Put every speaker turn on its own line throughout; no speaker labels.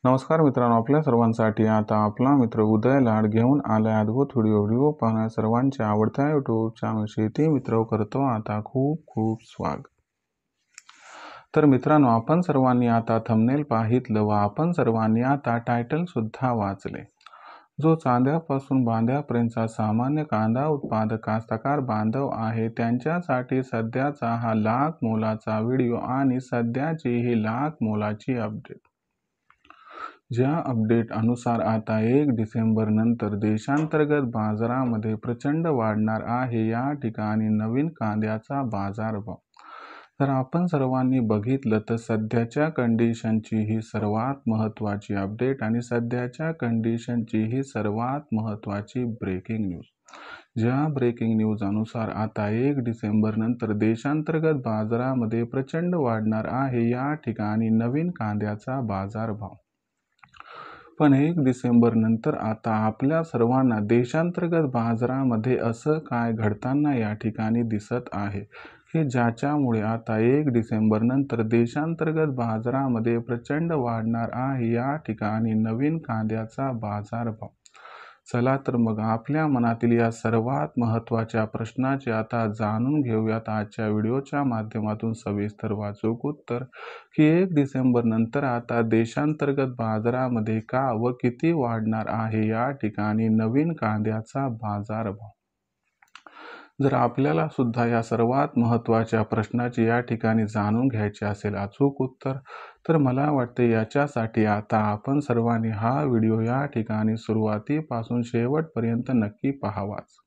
नमस्कार मित्रांनो, आपल्या सर्वांसाठी आता आपला मित्र उदय लाड घेऊन आलाय अद्भुत व्हिडिओ पाहण्या सर्वांच्या आवडत्या यूट्यूब चॅनल शेती मित्र करतो आता खूप खूप स्वागत। तर मित्रांनो, आपण सर्वांनी आता थंबनेल पाहितलं व आपण सर्वांनी आता टायटल सुद्धा वाचले। जो चांद्यापासून बांध्यापर्यंतचा सामान्य कांदा उत्पादक कास्तकार बांधव आहे त्यांच्यासाठी सध्याचा हा लाख मोलाचा व्हिडिओ आणि सध्याची ही लाख मोलाची अपडेट। ज्या अपडेट अनुसार आता 1 डिसेंबर नंतर देशांतर्गत बाजारामध्ये प्रचंड वाढणार आहे या ठिकाणी नवीन कांद्याचा बाजारभाव। तर आपण सर्वांनी बघितलं तर सध्याच्या कंडिशनची ही सर्वात महत्त्वाची अपडेट आणि सध्याच्या कंडिशनची ही सर्वात महत्त्वाची ब्रेकिंग न्यूज। ज्या ब्रेकिंग न्यूज अनुसार आता 1 डिसेंबर नंतर देशांतर्गत बाजारामध्ये प्रचंड वाढणार आहे या ठिकाणी नवीन कांद्याचा बाजारभाव। पण 1 डिसेंबर नंतर आता आपल्या सर्वांना देशांतर्गत बाजारामध्ये असं काय घडताना या ठिकाणी दिसत आहे की ज्याच्यामुळे आता 1 डिसेंबर नंतर देशांतर्गत बाजारामध्ये प्रचंड वाढणार आहे या ठिकाणी नवीन कांद्याचा बाजारभाव। चला तर मग आपल्या मनातील या सर्वात महत्त्वाच्या प्रश्नाचे आता जाणून घेऊयात आजच्या व्हिडिओच्या माध्यमातून सविस्तर अचूक उत्तर की 1 डिसेंबर नंतर आता देशांतर्गत बाजारामध्ये का व किती वाढणार आहे या ठिकाणी नवीन कांद्याचा बाजारभाव। जर आपल्याला सुद्धा या सर्वात महत्त्वाच्या प्रश्नाची या ठिकाणी जाणून घ्यायचे असेल अचूक उत्तर, तर मला वाटते याच्यासाठी आता आपण सर्वांनी हा व्हिडिओ या ठिकाणी सुरुवातीपासून शेवटपर्यंत नक्की पाहावाच।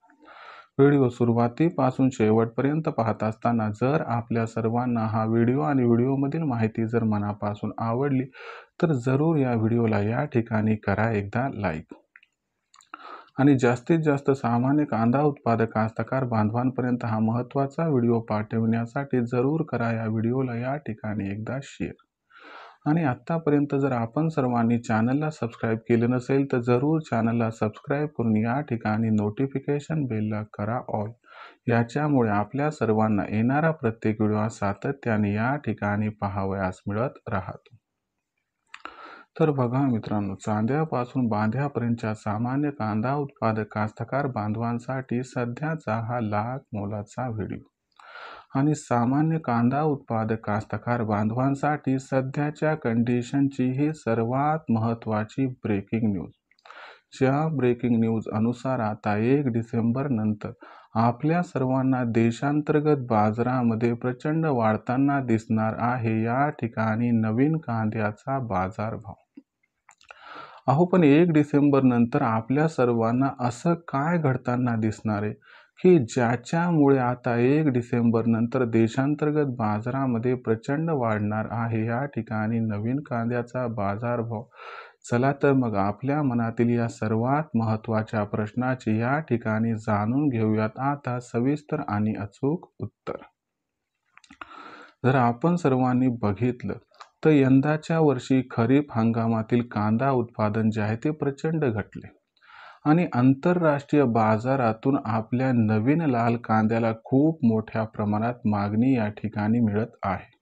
व्हिडिओ सुरुवातीपासून शेवटपर्यंत पाहत असताना जर आपल्या सर्वांना हा व्हिडिओ आणि व्हिडिओमधील माहिती जर मनापासून आवडली तर जरूर या व्हिडिओला या ठिकाणी करा एकदा लाईक आणि जास्तीत जास्त सामान्य कांदा उत्पादक कास्तकार बांधवांपर्यंत हा महत्त्वाचा व्हिडिओ पाठविण्यासाठी जरूर करा या व्हिडिओला या ठिकाणी एकदा शेअर। आणि आत्तापर्यंत जर आपण सर्वांनी चॅनलला सबस्क्राईब केले नसेल तर जरूर चॅनलला सबस्क्राईब करून या ठिकाणी नोटिफिकेशन बेलला करा ऑल। याच्यामुळे आपल्या सर्वांना येणारा प्रत्येक व्हिडिओ सातत्याने या ठिकाणी पाहावयास मिळत राहतो। तर बघा मित्रांनो, चांद्यापासून बांध्यापर्यंतच्या सामान्य कांदा उत्पादक कास्तकार बांधवांसाठी सध्याचा हा लाख मोलाचा व्हिडिओ आणि सामान्य कांदा उत्पादक कास्तकार बांधवांसाठी सध्याच्या कंडिशनची ही सर्वात महत्त्वाची ब्रेकिंग न्यूज। ज्या ब्रेकिंग न्यूज अनुसार आता 1 डिसेंबर नंतर आपल्या सर्वांना देशांतर्गत बाजारामध्ये प्रचंड वाढताना दिसणार आहे या ठिकाणी नवीन कांद्याचा बाजारभाव। अहो पण 1 डिसेंबर नंतर आपल्या सर्वांना असं काय घडताना दिसणार आहे की ज्याच्यामुळे आता 1 डिसेंबर नंतर देशांतर्गत बाजारामध्ये प्रचंड वाढणार आहे या ठिकाणी नवीन कांद्याचा बाजारभाव। चला तर मग आपल्या मनातील या सर्वात महत्त्वाच्या प्रश्नाचे या ठिकाणी जाणून घेऊयात आता सविस्तर आणि अचूक उत्तर। जर आपण सर्वांनी बघितलं तर यंदाच्या वर्षी खरीप हंगामातील कांदा उत्पादन जे आहे ते प्रचंड घटले आणि आंतरराष्ट्रीय बाजारातून आपल्या नवीन लाल कांद्याला खूप मोठ्या प्रमाणात मागणी या ठिकाणी मिळत आहे।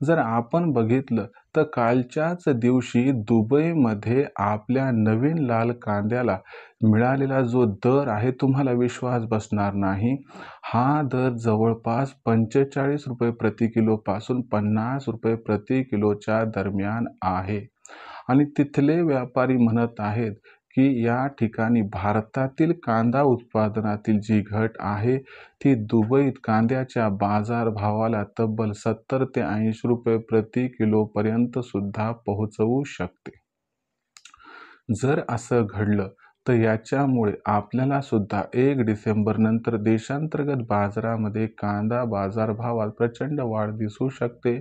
जर आपण बघितलं तर कालच्याच दिवशी दुबईमध्ये आपल्या नवीन लाल कांद्याला मिळालेला जो दर आहे तुम्हाला विश्वास बसणार नाही, हा दर जवळपास 45 रुपये प्रति किलो पासून 50 रुपये प्रति किलोच्या दरम्यान आहे। आणि तिथले व्यापारी म्हणत आहेत की या ठिकाणी भारतातील कांदा उत्पादनातील जी घट आहे ती दुबईत कांद्याच्या बाजारभावाला तब्बल 70 ते 80 रुपये प्रति किलो पर्यंत सुद्धा पोहोचवू शकते। जर असं घडलं तर याच्यामुळे आपल्याला सुद्धा 1 डिसेंबर नंतर देशांतर्गत बाजारामध्ये कांदा बाजारभावात प्रचंड वाढ दिसू शकते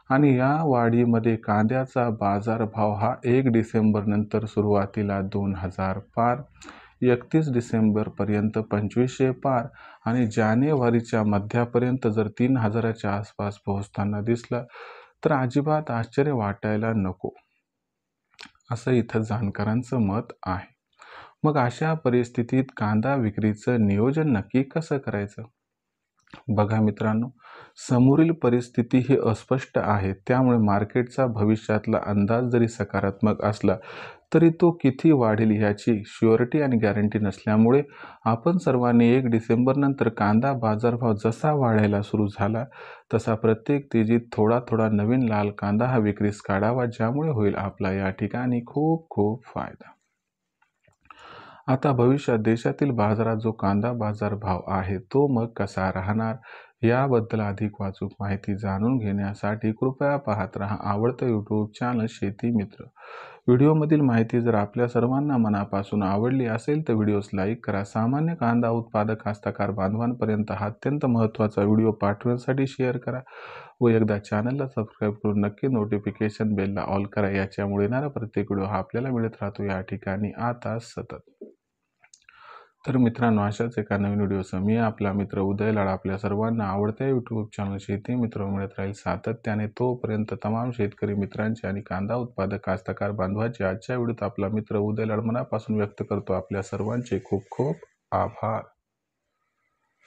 आणि या वाढीमध्ये कांद्याचा बाजारभाव हा 1 डिसेंबर नंतर सुरुवातीला 2000 पार, 31 डिसेंबरपर्यंत 2500 पार आणि जानेवारीच्या मध्यापर्यंत जर 3000च्या आसपास पोहोचताना दिसला तर अजिबात आश्चर्य वाटायला नको, असं इथं जाणकारांचं मत आहे। मग अशा परिस्थितीत कांदा विक्रीचं नियोजन नक्की कसं करायचं? बघा मित्रांनो, समोरील परिस्थिती ही अस्पष्ट आहे, त्यामुळे मार्केटचा भविष्यातला अंदाज जरी सकारात्मक असला तरी तो किती वाढेल ह्याची शुअरिटी आणि गॅरंटी नसल्यामुळे आपण सर्वांनी 1 डिसेंबरनंतर कांदा बाजारभाव जसा वाढायला सुरू झाला तसा प्रत्येक तेजीत थोडा थोडा नवीन लाल कांदा हा विक्रीस काढावा, ज्यामुळे होईल आपला या ठिकाणी खूप खूप फायदा. आता भविष्यात देशातील बाजारात जो कांदा बाजार भाव आहे तो मग कसा राहणार याबद्दल अधिक अचूक माहिती जाणून घेण्यासाठी कृपया पाहत रहा आवडतं यूट्यूब चॅनल शेती मित्र. व्हिडिओमधील माहिती जर आपल्या सर्वांना मनापासून आवडली असेल तर व्हिडिओस लाईक करा. सामान्य कांदा उत्पादक कास्तकार बांधवांपर्यंत हा अत्यंत महत्त्वाचा व्हिडिओ पाठवण्यासाठी शेअर करा व एकदा चॅनलला सबस्क्राईब करून नक्की नोटिफिकेशन बेलला ऑल करा. याच्यामुळे येणारा प्रत्येक व्हिडिओ हा आपल्याला मिळत राहतो या ठिकाणी आता सतत. तर मित्रांनो, अशाच एका नवीन व्हिडिओसह मी आपला मित्र उदय लाड आपल्या सर्वांना आवडत्या यूट्यूब चॅनल शेती मित्र मिळत राहील सातत्याने. तोपर्यंत तमाम शेतकरी मित्रांचे आणि कांदा उत्पादक कास्तकार बांधवांचे आजच्या व्हिडिओत आपला मित्र उदय लाड मनापासून व्यक्त करतो आपल्या सर्वांचे खूप खूप आभार.